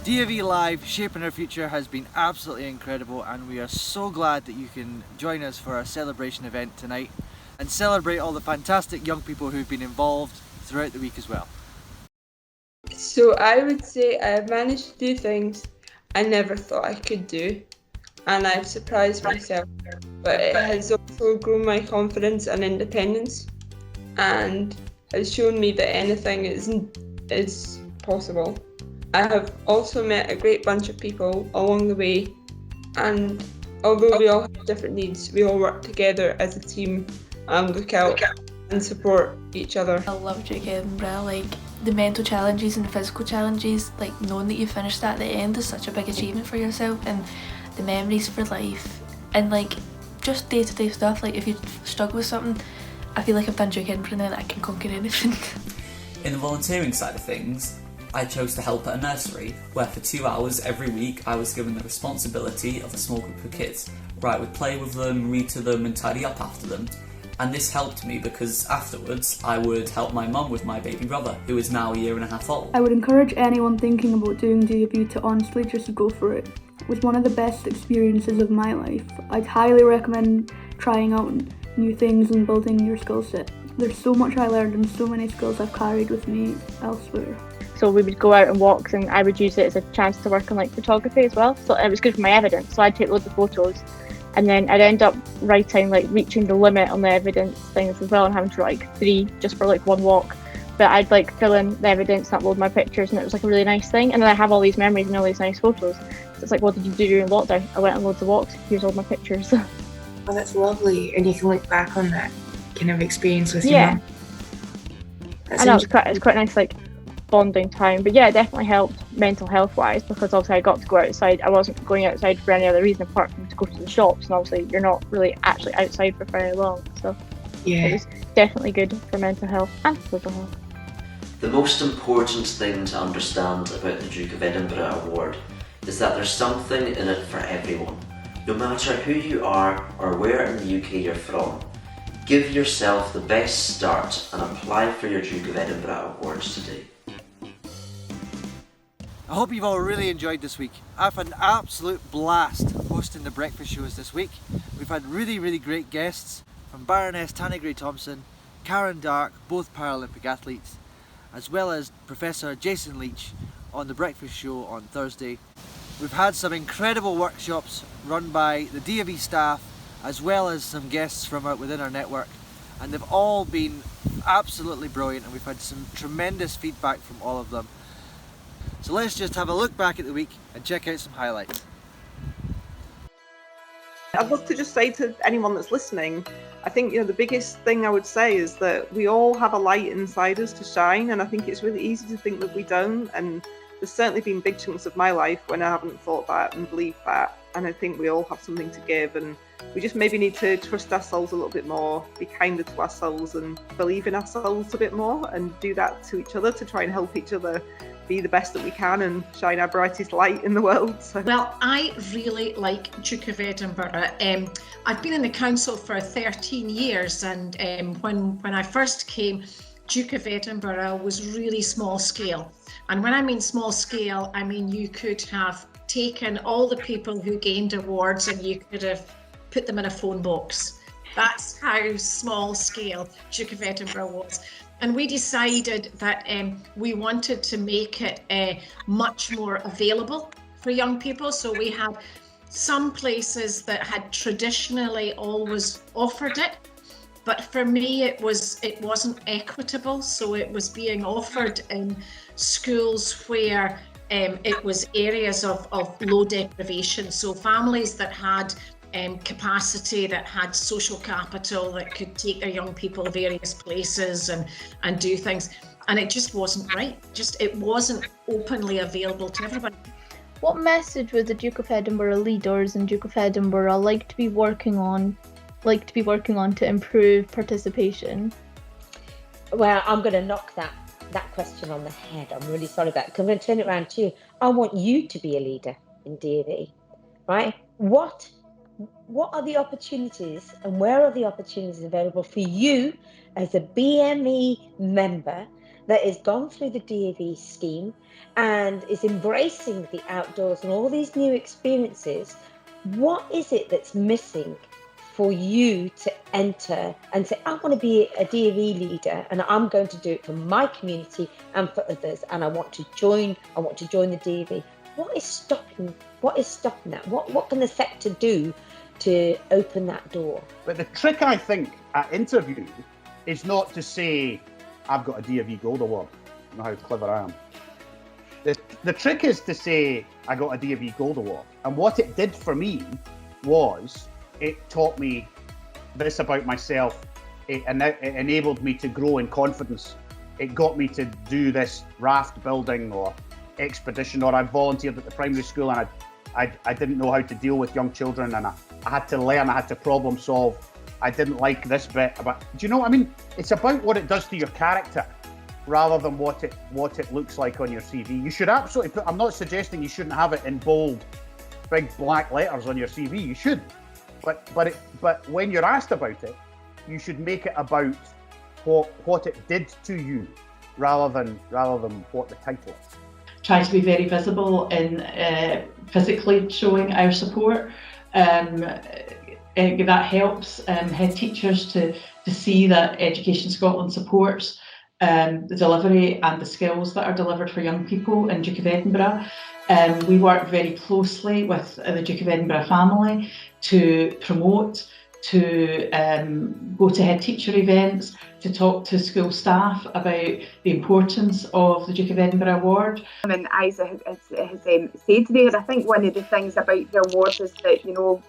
DofE Live Shaping Our Future has been absolutely incredible, and we are so glad that you can join us for our celebration event tonight and celebrate all the fantastic young people who've been involved throughout the week as well. So I would say I've managed to do things I never thought I could do, and I've surprised myself, but it has also grown my confidence and independence, and has shown me that anything is possible. I have also met a great bunch of people along the way, and although we all have different needs, we all work together as a team and look out and support each other. I love Duke Edinburgh, like the mental challenges and the physical challenges, like knowing that you finished that at the end is such a big achievement for yourself, and the memories for life, and like just day-to-day stuff, like if you struggle with something, I feel like I've done Duke Edinburgh now that I can conquer anything. In the volunteering side of things, I chose to help at a nursery where for 2 hours every week I was given the responsibility of a small group of kids, where I would play with them, read to them and tidy up after them. And this helped me because afterwards I would help my mum with my baby brother, who is now 1.5 years old. I would encourage anyone thinking about doing DofE to honestly just go for it. It was one of the best experiences of my life. I'd highly recommend trying out new things and building your skill set. There's so much I learned and so many skills I've carried with me elsewhere. So we would go out on walks, and I would use it as a chance to work on like photography as well. So it was good for my evidence. So I'd take loads of photos, and then I'd end up writing like reaching the limit on the evidence things as well, and having to write like 3 just for like one walk. But I'd like fill in the evidence, upload my pictures, and it was like a really nice thing. And then I have all these memories and all these nice photos. So it's like, what did you do during lockdown? I went on loads of walks. Here's all my pictures. Well, that's lovely, and you can look back on that kind of experience with your mum. I know, it's quite nice, like bonding time. But yeah, it definitely helped mental health wise, because obviously I got to go outside. I wasn't going outside for any other reason apart from to go to the shops, and obviously you're not really actually outside for very long. So it was definitely good for mental health and physical health. The most important thing to understand about the Duke of Edinburgh Award is that there's something in it for everyone. No matter who you are or where in the UK you're from, give yourself the best start and apply for your Duke of Edinburgh Awards today. I hope you've all really enjoyed this week. I've had an absolute blast hosting the breakfast shows this week. We've had really great guests from Baroness Tanni Gray-Thompson, Karen Dark, both Paralympic athletes, as well as Professor Jason Leach on the breakfast show on Thursday. We've had some incredible workshops run by the DofE staff, as well as some guests from within our network, and they've all been absolutely brilliant, and we've had some tremendous feedback from all of them. So let's just have a look back at the week and check out some highlights. I'd love to just say to anyone that's listening, I think the biggest thing I would say is that we all have a light inside us to shine, and I think it's really easy to think that we don't, and there's certainly been big chunks of my life when I haven't thought that and believed that, and I think we all have something to give, and we just maybe need to trust ourselves a little bit more, be kinder to ourselves and believe in ourselves a bit more, and do that to each other to try and help each other be the best that we can and shine our brightest light in the world. So. Well, I really like Duke of Edinburgh. I've been in the council for 13 years, and when I first came, Duke of Edinburgh was really small scale. And when I mean small scale, I mean you could have taken all the people who gained awards and you could have put them in a phone box. That's how small scale Duke of Edinburgh was. And we decided that we wanted to make it much more available for young people. So we had some places that had traditionally always offered it, but for me it wasn't equitable. So it was being offered in schools where it was areas of low deprivation. So families that had capacity, that had social capital, that could take their young people to various places and do things. And it just wasn't right. It wasn't openly available to everybody. What message would the Duke of Edinburgh leaders and Duke of Edinburgh like to be working on to improve participation? Well, I'm going to knock that question on the head. I'm really sorry about it, because I'm going to turn it around to you. I want you to be a leader in DofE, right? What are the opportunities, and where are the opportunities available for you as a BME member that has gone through the DofE scheme and is embracing the outdoors and all these new experiences, what is it that's missing for you to enter and say, I want to be a DofE leader and I'm going to do it for my community and for others, and I want to join the DofE? What is stopping that? What can the sector do to open that door? But the trick, I think, at interview is not to say, I've got a DofE Gold Award. You know how clever I am. The trick is to say, I got a DofE Gold Award. And what it did for me was, it taught me this about myself. It enabled me to grow in confidence. It got me to do this raft building or expedition, or I volunteered at the primary school and I didn't know how to deal with young children, and I had to learn, I had to problem solve. I didn't like this bit, but do you know what I mean? It's about what it does to your character rather than what it looks like on your CV. You should absolutely put, I'm not suggesting you shouldn't have it in bold, big black letters on your CV. You should, but when you're asked about it, you should make it about what it did to you rather than what the title is. Try to be very visible in physically showing our support. That helps head teachers to see that Education Scotland supports the delivery and the skills that are delivered for young people in Duke of Edinburgh. We work very closely with the Duke of Edinburgh family to promote, to go to head teacher events, to talk to school staff about the importance of the Duke of Edinburgh Award. And Isa has said there, I think one of the things about the awards is that,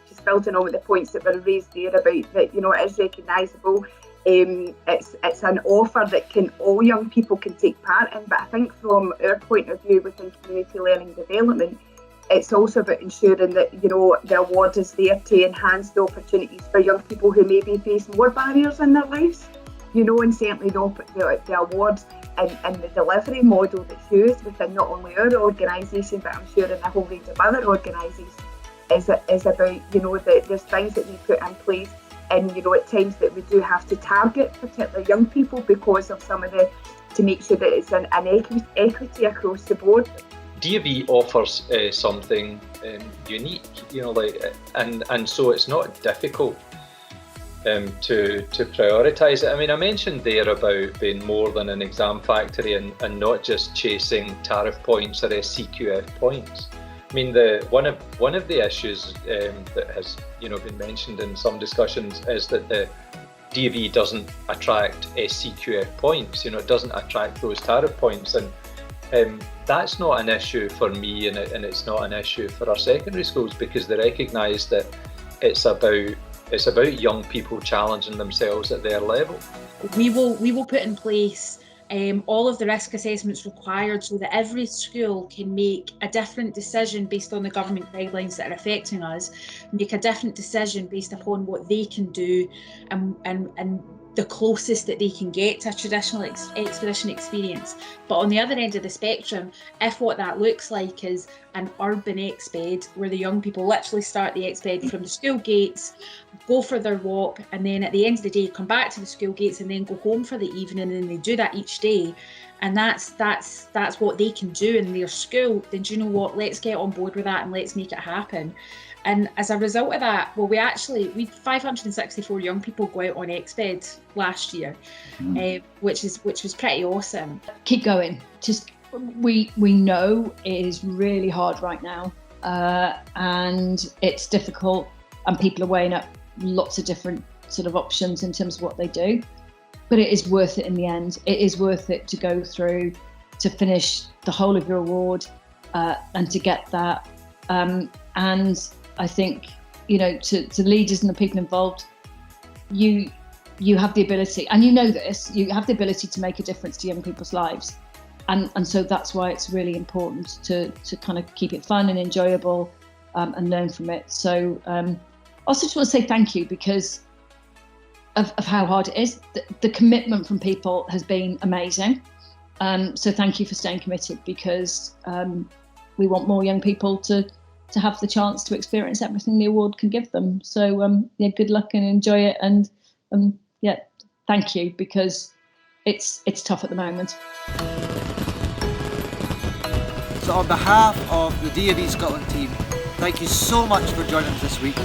just building on the points that were raised there about that, it is recognisable. It's an offer that all young people can take part in, but I think from our point of view within community learning development, it's also about ensuring that the award is there to enhance the opportunities for young people who maybe face more barriers in their lives. And certainly the awards and the delivery model that's used within not only our organisation, but I'm sure in a whole range of other organisations, is about there's things that we put in place, and at times that we do have to target particular young people because of to make sure that it's an equity across the board. DofE offers something unique, and so it's not difficult to prioritise it. I mean, I mentioned there about being more than an exam factory and not just chasing tariff points or SCQF points. I mean, one of the issues that has been mentioned in some discussions is that the DofE doesn't attract SCQF points. It doesn't attract those tariff points, and that's not an issue for me, and it's not an issue for our secondary schools, because they recognise that it's about young people challenging themselves at their level. We will put in place all of the risk assessments required so that every school can make a different decision based on the government guidelines that are affecting us, make a different decision based upon what they can do and the closest that they can get to a traditional expedition experience. But on the other end of the spectrum, if what that looks like is an urban exped where the young people literally start the exped from the school gates, go for their walk, and then at the end of the day come back to the school gates and then go home for the evening, and they do that each day, and that's what they can do in their school, then do you know what, let's get on board with that and let's make it happen. And as a result of that, we had 564 young people go out on exped last year, which was pretty awesome. Keep going. Just we know it is really hard right now, and it's difficult, and people are weighing up lots of different sort of options in terms of what they do. But it is worth it in the end. It is worth it to go through, to finish the whole of your award, and to get that. And I think, to leaders and the people involved, you have the ability, and this, you have the ability to make a difference to young people's lives. And so that's why it's really important to kind of keep it fun and enjoyable, and learn from it. So I also just want to say thank you because of how hard it is. The commitment from people has been amazing. So thank you for staying committed, because we want more young people to have the chance to experience everything the award can give them. So good luck and enjoy it. And thank you, because it's tough at the moment. So on behalf of the DofE Scotland team, thank you so much for joining us this week.